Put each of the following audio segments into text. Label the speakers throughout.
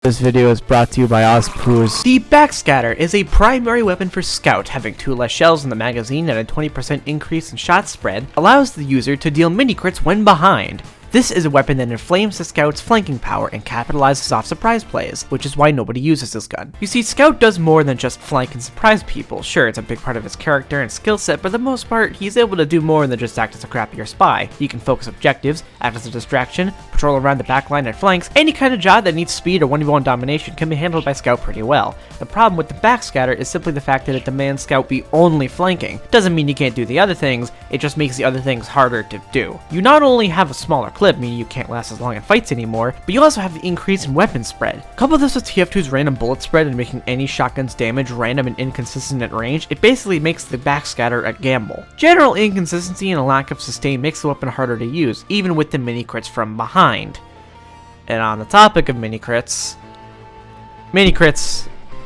Speaker 1: This video is brought to you by Ozpoos.
Speaker 2: The Backscatter is a primary weapon for Scout. Having 2 less shells in the magazine and a 20% increase in shot spread allows the user to deal mini-crits when behind. This is a weapon that inflames the Scout's flanking power and capitalizes off surprise plays, which is why nobody uses this gun. You see, Scout does more than just flank and surprise people. Sure, it's a big part of his character and skill set, but for the most part, he's able to do more than just act as a crappier spy. He can focus objectives, act as a distraction, patrol around the backline and flanks. Any kind of job that needs speed or 1v1 domination can be handled by Scout pretty well. The problem with the Backscatter is simply the fact that it demands Scout be only flanking. Doesn't mean you can't do the other things, it just makes the other things harder to do. You not only have a smaller clip, meaning you can't last as long in fights anymore, but you also have the increase in weapon spread. Couple this with TF2's random bullet spread and making any shotgun's damage random and inconsistent at range, it basically makes the Backscatter a gamble. General inconsistency and a lack of sustain makes the weapon harder to use, even with the mini-crits from behind. And on the topic of mini-crits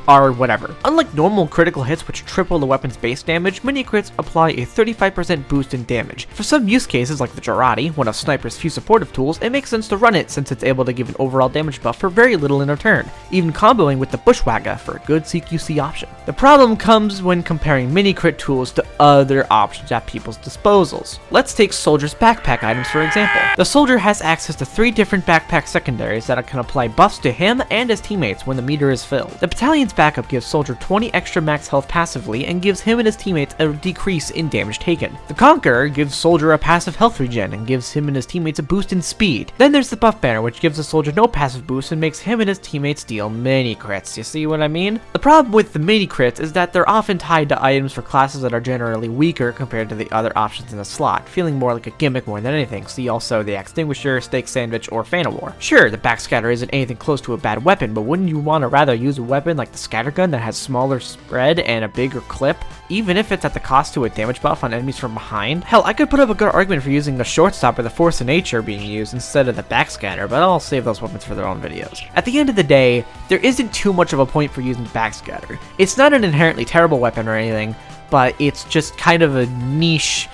Speaker 2: are whatever. Unlike normal critical hits which triple the weapon's base damage, mini-crits apply a 35% boost in damage. For some use cases like the Jarate, one of Sniper's few supportive tools, it makes sense to run it since it's able to give an overall damage buff for very little in return, even comboing with the Bushwhacker for a good CQC option. The problem comes when comparing mini-crit tools to other options at people's disposals. Let's take Soldier's backpack items for example. The Soldier has access to 3 different backpack secondaries that can apply buffs to him and his teammates when the meter is filled. The Battalion's backup gives Soldier 20 extra max health passively and gives him and his teammates a decrease in damage taken. The Conqueror gives Soldier a passive health regen and gives him and his teammates a boost in speed. Then there's the Buff Banner, which gives the Soldier no passive boost and makes him and his teammates deal mini crits. You see what I mean? The problem with the mini crits is that they're often tied to items for classes that are generally weaker compared to the other options in the slot, feeling more like a gimmick more than anything. See also the Extinguisher, Steak Sandwich, or Fan of War. Sure, the Backscatter isn't anything close to a bad weapon, but wouldn't you want to rather use a weapon like the Scattergun that has smaller spread and a bigger clip, even if it's at the cost to a damage buff on enemies from behind? Hell, I could put up a good argument for using the Shortstop or the Force of Nature being used instead of the Backscatter, but I'll save those weapons for their own videos. At the end of the day, there isn't too much of a point for using Backscatter. It's not an inherently terrible weapon or anything, but it's just kind of a niche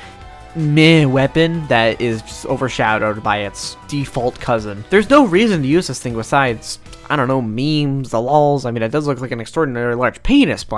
Speaker 2: meh weapon that is just overshadowed by its default cousin. There's no reason to use this thing besides, I don't know, memes, the lols. I mean, it does look like an extraordinarily large penis, but